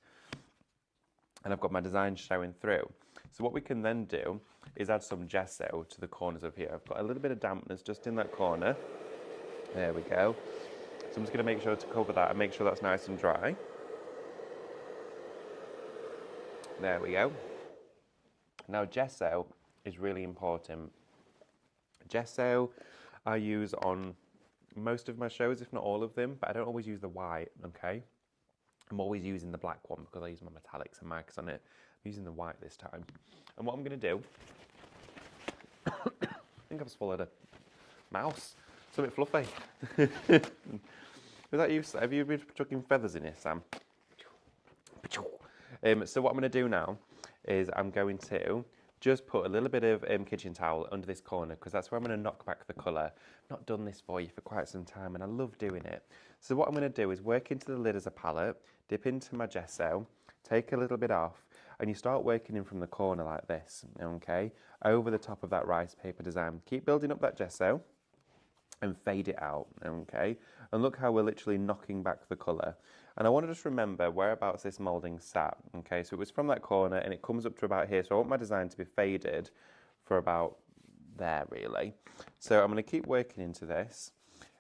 and I've got my design showing through. So what we can then do is add some gesso to the corners of here. I've got a little bit of dampness just in that corner. There we go. So I'm just going to make sure to cover that and make sure that's nice and dry. There we go. Now gesso is really important. Gesso I use on most of my shows, if not all of them, but I don't always use the white, okay? I'm always using the black one because I use my metallics and markers on it. I'm using the white this time. And what I'm going to do, I think I've swallowed a mouse. It's a bit fluffy. Is that you? Have you been chucking feathers in here, Sam? So what I'm going to do now is I'm going to just put a little bit of kitchen towel under this corner because that's where I'm going to knock back the colour. I've not done this for you for quite some time and I love doing it. So what I'm going to do is work into the lid as a palette, dip into my gesso, take a little bit off, and you start working in from the corner like this, okay, over the top of that rice paper design. Keep building up that gesso, and fade it out, okay? And look how we're literally knocking back the colour. And I want to just remember whereabouts this moulding sat, okay? So it was from that corner and it comes up to about here. So I want my design to be faded for about there, really. So I'm going to keep working into this.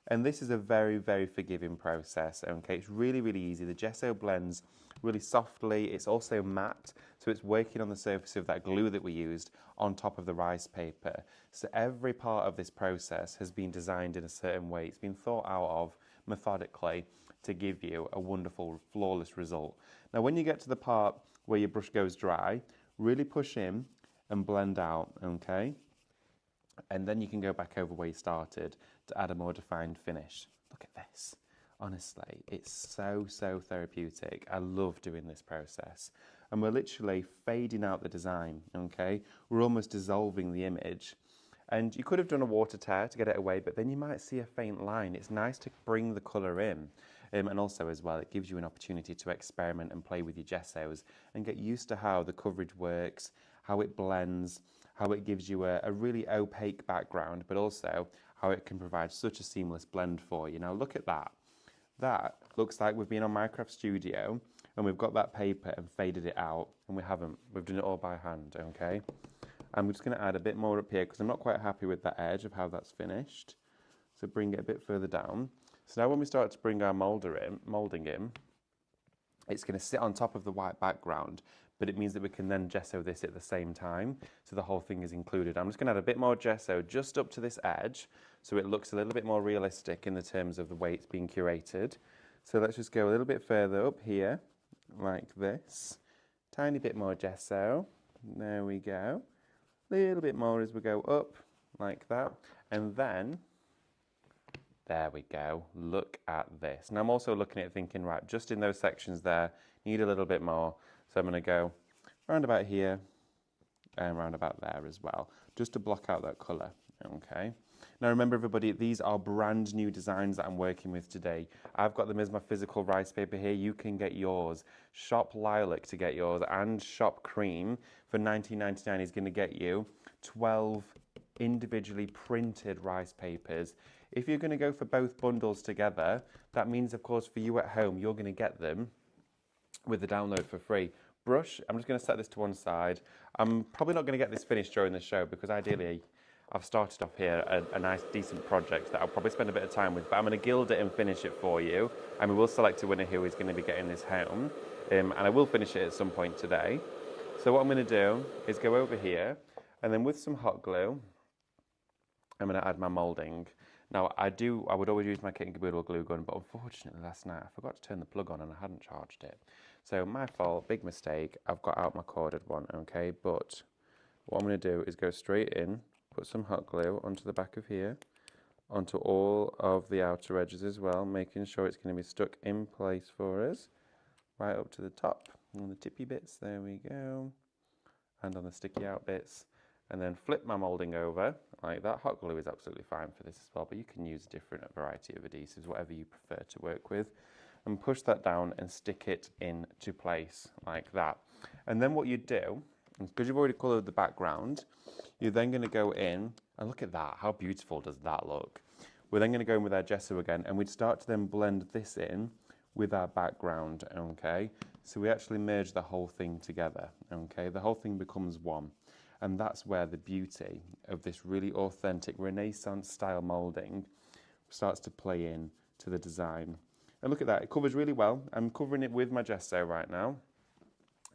And this is a very, very forgiving process, okay? It's really, really easy. The gesso blends really softly. It's also matte, so it's working on the surface of that glue that we used on top of the rice paper. So every part of this process has been designed in a certain way. It's been thought out of methodically to give you a wonderful, flawless result. Now, when you get to the part where your brush goes dry, really push in and blend out, okay? And then you can go back over where you started to add a more defined finish. Look at this. Honestly, it's so, so therapeutic. I love doing this process. And we're literally fading out the design, okay? We're almost dissolving the image. And you could have done a water tear to get it away, but then you might see a faint line. It's nice to bring the colour in. And also as well, it gives you an opportunity to experiment and play with your gessos and get used to how the coverage works, how it blends, how it gives you a really opaque background, but also how it can provide such a seamless blend for you. Now look at that. That looks like we've been on Minecraft Studio and we've got that paper and faded it out, and we haven't. We've done it all by hand, okay? I'm just going to add a bit more up here because I'm not quite happy with that edge of how that's finished. So bring it a bit further down. So now when we start to bring our moulding in, it's going to sit on top of the white background, but it means that we can then gesso this at the same time, so the whole thing is included. I'm just going to add a bit more gesso just up to this edge, so it looks a little bit more realistic in the terms of the way it's being curated. So let's just go a little bit further up here, like this. Tiny bit more gesso. There we go. A little bit more as we go up, like that. And then, there we go. Look at this. Now I'm also looking at it thinking, right, just in those sections there, need a little bit more. So I'm going to go round about here and round about there as well, just to block out that colour, okay? Now remember everybody, these are brand new designs that I'm working with today. I've got them as my physical rice paper here. You can get yours. Shop Lilac to get yours, and Shop Cream for $19.99 is going to get you 12 individually printed rice papers. If you're going to go for both bundles together, that means of course for you at home, you're going to get them with the download for free. Brush, I'm just going to set this to one side. I'm probably not going to get this finished during the show because ideally I've started off here a nice decent project that I'll probably spend a bit of time with, but I'm going to gild it and finish it for you, and we will select a winner who is going to be getting this home, and I will finish it at some point today. So what I'm going to do is go over here, and then with some hot glue I'm going to add my moulding. Now I would always use my Kit & Caboodle glue gun, but unfortunately last night I forgot to turn the plug on and I hadn't charged it. So my fault, big mistake. I've got out my corded one, okay? But what I'm going to do is go straight in, put some hot glue onto the back of here, onto all of the outer edges as well, making sure it's going to be stuck in place for us, right up to the top, on the tippy bits, there we go, and on the sticky out bits. And then flip my moulding over like that. Hot glue is absolutely fine for this as well, but you can use a different variety of adhesives, whatever you prefer to work with. And push that down and stick it into place like that. And then what you do, because you've already coloured the background, you're then going to go in, and look at that, how beautiful does that look? We're then going to go in with our gesso again, and we'd start to then blend this in with our background, okay? So we actually merge the whole thing together, okay? The whole thing becomes one. And that's where the beauty of this really authentic Renaissance style moulding starts to play in to the design. And look at that, it covers really well. I'm covering it with my gesso right now.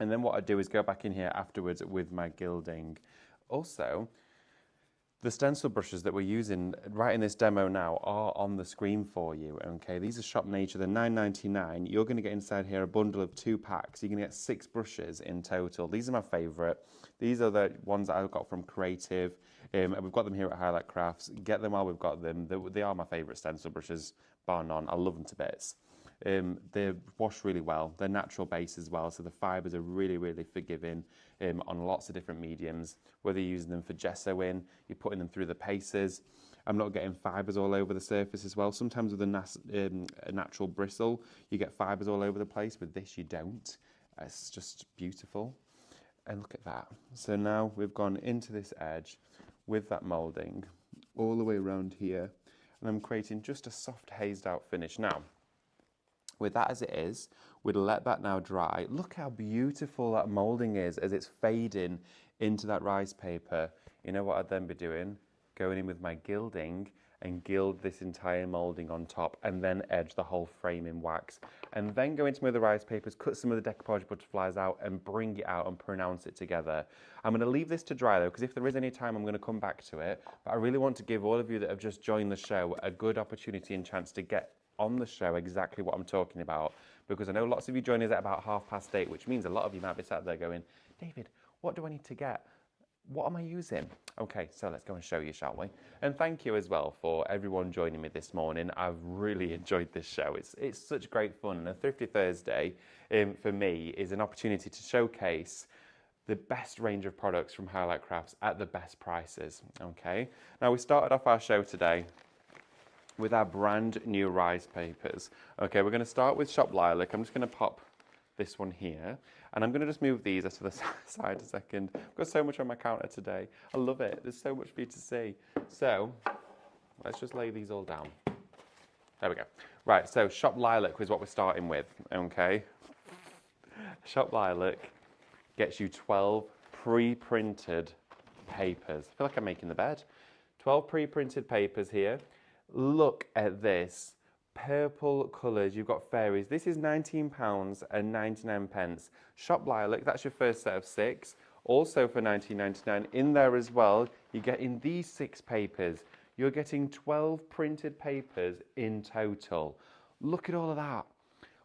And then what I do is go back in here afterwards with my gilding. Also, the stencil brushes that we're using right in this demo now are on the screen for you, okay? These are Shop Nature, they're $9.99. You're going to get inside here a bundle of 2 packs. You're going to get 6 brushes in total. These are my favourite. These are the ones that I got from Creative. And we've got them here at Highlight Crafts. Get them while we've got them. They are my favourite stencil brushes, bar none. I love them to bits. They wash really well. They're natural base as well, so the fibres are really, really forgiving on lots of different mediums. Whether you're using them for gesso in, you're putting them through the paces. I'm not getting fibres all over the surface as well. Sometimes with a natural bristle, you get fibres all over the place. With this, you don't. It's just beautiful. And look at that. So now we've gone into this edge with that moulding all the way around here. and I'm creating just a soft hazed out finish. Now, with that as it is, we'd let that now dry. Look how beautiful that moulding is as it's fading into that rice paper. You know what I'd then be doing? Going in with my gilding and gild this entire moulding on top, and then edge the whole frame in wax. And then go into some of the rice papers, cut some of the decoupage butterflies out and bring it out and pronounce it together. I'm going to leave this to dry though, because if there is any time I'm going to come back to it. But I really want to give all of you that have just joined the show a good opportunity and chance to get on the show exactly what I'm talking about, because I know lots of you join us at about 8:30, which means a lot of you might be sat there going, David, what do I need to get? What am I using? Okay, so let's go and show you, shall we? And thank you as well for everyone joining me this morning. I've really enjoyed this show. It's such great fun. And a Thrifty Thursday, for me, is an opportunity to showcase the best range of products from Highlight Crafts at the best prices, okay? Now, we started off our show today with our brand new rice papers. Okay, we're going to start with Shop Lilac. I'm just going to pop this one here, and I'm going to just move these to the side a second. I've got so much on my counter today. I love it. There's so much for you to see. So let's just lay these all down. There we go. Right, so Shop Lilac is what we're starting with, okay? Shop Lilac gets you 12 pre-printed papers. I feel like I'm making the bed. 12 pre-printed papers here. Look at this. Purple colours, you've got fairies. This is £19.99. Shop Lilac, that's your first set of 6. Also for £19.99. In there as well, you're getting these 6 papers. You're getting 12 printed papers in total. Look at all of that.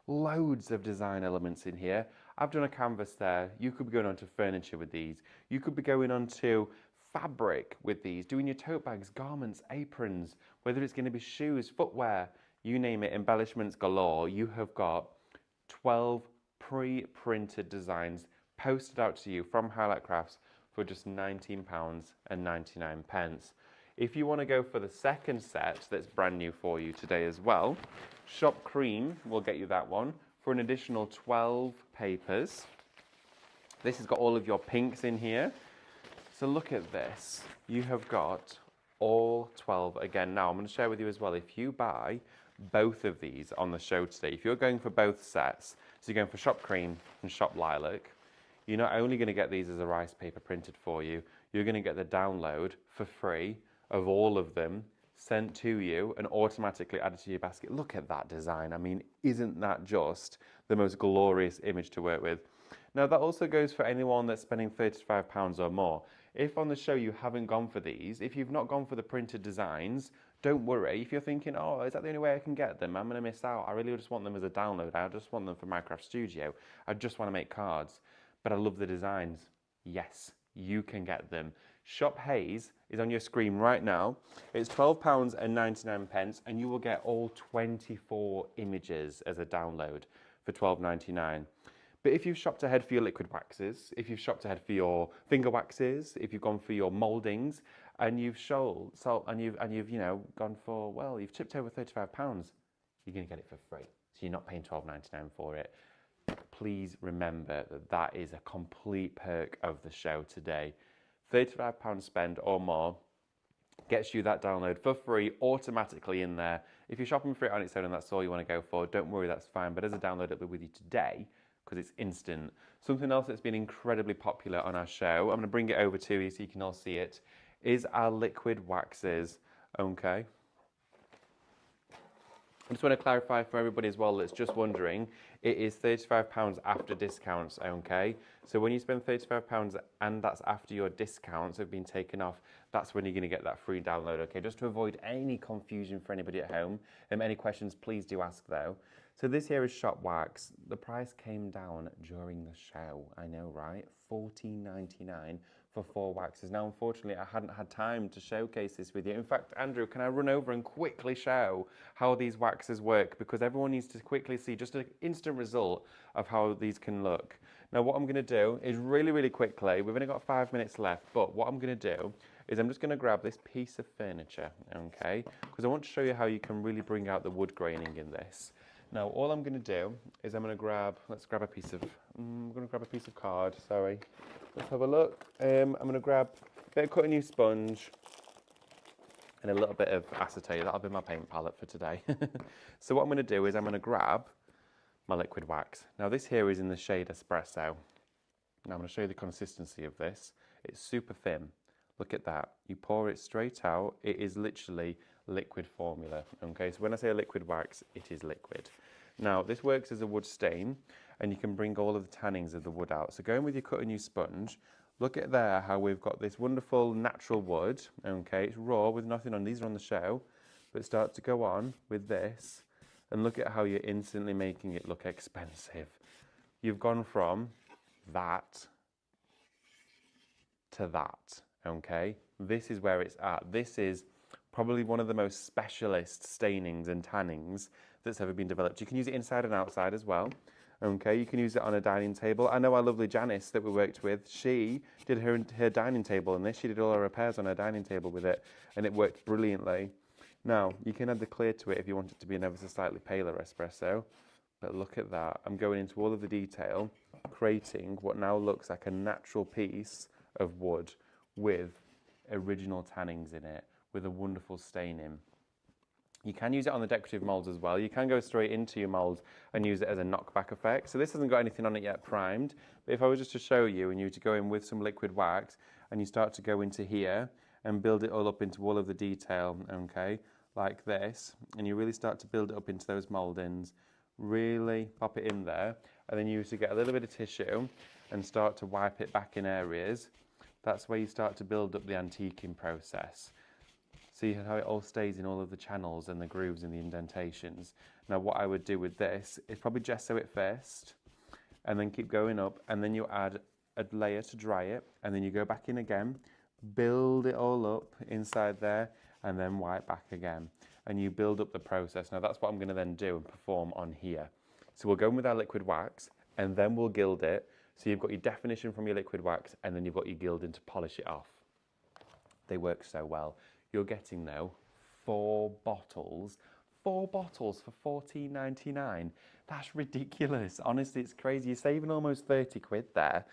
Loads of design elements in here. I've done a canvas there. You could be going on to furniture with these. You could be going on to fabric with these, doing your tote bags, garments, aprons, whether it's going to be shoes, footwear, you name it, embellishments galore. You have got 12 pre-printed designs posted out to you from Highlight Crafts for just £19.99. If you want to go for the second set that's brand new for you today as well, Shop Cream will get you that one for an additional 12 papers. This has got all of your pinks in here. So look at this. You have got all 12 again. Now I'm going to share with you as well, if you buy both of these on the show today, if you're going for both sets, so you're going for Shop Cream and Shop Lilac, you're not only going to get these as a rice paper printed for you, you're going to get the download for free of all of them sent to you and automatically added to your basket. Look at that design. I mean, isn't that just the most glorious image to work with? Now that also goes for anyone that's spending £35 or more. If on the show you haven't gone for these, if you've not gone for the printed designs, don't worry. If you're thinking, oh, is that the only way I can get them? I'm going to miss out. I really just want them as a download. I just want them for Minecraft Studio. I just want to make cards. But I love the designs. Yes, you can get them. Shop Haze is on your screen right now. It's £12.99 and you will get all 24 images as a download for £12.99. But if you've shopped ahead for your liquid waxes, if you've shopped ahead for your finger waxes, if you've gone for your mouldings, and you've gone for, well, you've tipped over £35, you're going to get it for free. So you're not paying £12.99 for it. Please remember that that is a complete perk of the show today. £35 spend or more gets you that download for free automatically in there. If you're shopping for it on its own and that's all you want to go for, don't worry, that's fine. But as a download, it'll be with you today, because it's instant. Something else that's been incredibly popular on our show, I'm going to bring it over to you so you can all see it, is our liquid waxes, okay? I just want to clarify for everybody as well that's just wondering, it is £35 after discounts, okay? So when you spend £35 and that's after your discounts have been taken off, that's when you're going to get that free download, okay? Just to avoid any confusion for anybody at home. Any questions, please do ask though. So this here is Shop Wax. The price came down during the show, I know, right? $14.99 for 4 waxes. Now, unfortunately, I hadn't had time to showcase this with you. In fact, Andrew, can I run over and quickly show how these waxes work? Because everyone needs to quickly see just an instant result of how these can look. Now, what I'm going to do is really, really quickly, we've only got 5 minutes left, but what I'm going to do is I'm just going to grab this piece of furniture, okay? Because I want to show you how you can really bring out the wood graining in this. Now, all I'm going to do is I'm going to grab, I'm going to grab a piece of card, sorry. Let's have a look. I'm going to grab a bit of cutting new sponge. and a little bit of acetate. That'll be my paint palette for today. So what I'm going to do is I'm going to grab my liquid wax. Now this here is in the shade Espresso. Now I'm going to show you the consistency of this. It's super thin. Look at that. You pour it straight out. It is literally liquid formula. Okay, so when I say a liquid wax, it is liquid. Now this works as a wood stain, and you can bring all of the tannings of the wood out. So going with your cut and use sponge, look at there how we've got this wonderful natural wood. Okay, it's raw with nothing on. These are on the show, but start to go on with this, and look at how you're instantly making it look expensive. You've gone from that to that. Okay, this is where it's at. This is probably one of the most specialist stainings and tannings that's ever been developed. You can use it inside and outside as well. Okay, you can use it on a dining table. I know our lovely Janice that we worked with, she did her dining table in this. She did all her repairs on her dining table with it, and it worked brilliantly. Now, you can add the clear to it if you want it to be an ever so slightly paler espresso. But look at that. I'm going into all of the detail, creating what now looks like a natural piece of wood with original tannings in it, with a wonderful staining. You can use it on the decorative moulds as well. You can go straight into your mould and use it as a knockback effect. So this hasn't got anything on it yet primed, but if I was just to show you and you were to go in with some liquid wax and you start to go into here and build it all up into all of the detail, okay, like this, and you really start to build it up into those mouldings, really pop it in there, and then you used to get a little bit of tissue and start to wipe it back in areas. That's where you start to build up the antiquing process. See how it all stays in all of the channels and the grooves and the indentations. Now what I would do with this is probably gesso it first, and then keep going up, and then you add a layer to dry it, and then you go back in again, build it all up inside there, and then wipe back again. And you build up the process. Now that's what I'm going to then do and perform on here. So we'll go in with our liquid wax, and then we'll gild it. So you've got your definition from your liquid wax, and then you've got your gilding to polish it off. They work so well. You're getting, though, 4 bottles for £14.99. That's ridiculous. Honestly, it's crazy. You're saving almost 30 quid there.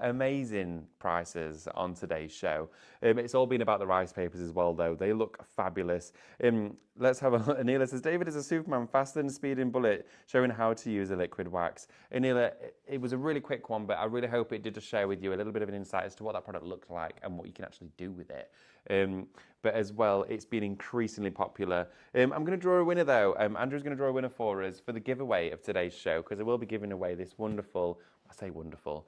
Amazing prices on today's show. It's all been about the rice papers as well, though. They look fabulous. Let's have a look. Anila says, David is a Superman, faster than speeding bullet, showing how to use a liquid wax. Anila, it was a really quick one, but I really hope it did just share with you a little bit of an insight as to what that product looks like and what you can actually do with it. But as well, it's been increasingly popular. I'm going to draw a winner, though. Andrew's going to draw a winner for us for the giveaway of today's show, because I will be giving away this wonderful, I say wonderful,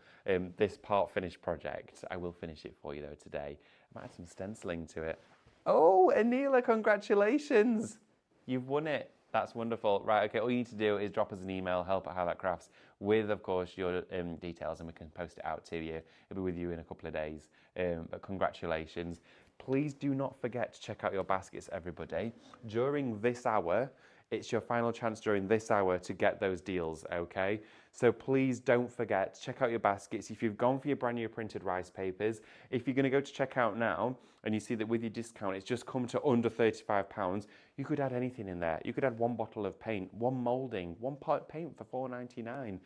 this part finished project. I will finish it for you, though, today. I might add some stenciling to it. Oh, Anila, congratulations. You've won it. That's wonderful. Right, okay, all you need to do is drop us an email, help@highlightcrafts, with, of course, your details, and we can post it out to you. It'll be with you in a couple of days. But congratulations. Please do not forget to check out your baskets, everybody. During this hour, it's your final chance during this hour to get those deals, okay? So please don't forget to check out your baskets. If you've gone for your brand new printed rice papers, if you're going to go to checkout now and you see that with your discount it's just come to under £35, you could add anything in there. You could add 1 bottle of paint, 1 moulding, 1 pot paint for £4.99,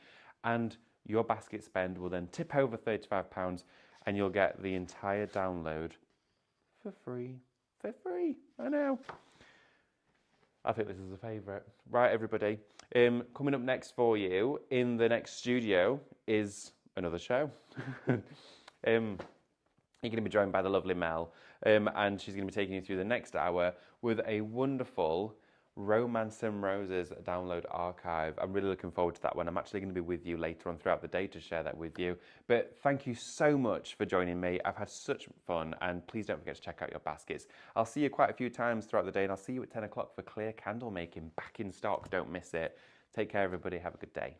and your basket spend will then tip over £35 and you'll get the entire download for free. For free, I know. I think this is a favourite. Right, everybody. Coming up next for you in the next studio is another show. You're going to be joined by the lovely Mel, and she's going to be taking you through the next hour with a wonderful Romance and Roses download archive. I'm really looking forward to that one. I'm actually going to be with you later on throughout the day to share that with you. But thank you so much for joining me. I've had such fun, and please don't forget to check out your baskets. I'll see you quite a few times throughout the day, and I'll see you at 10 o'clock for clear candle making back in stock. Don't miss it. Take care, everybody. Have a good day.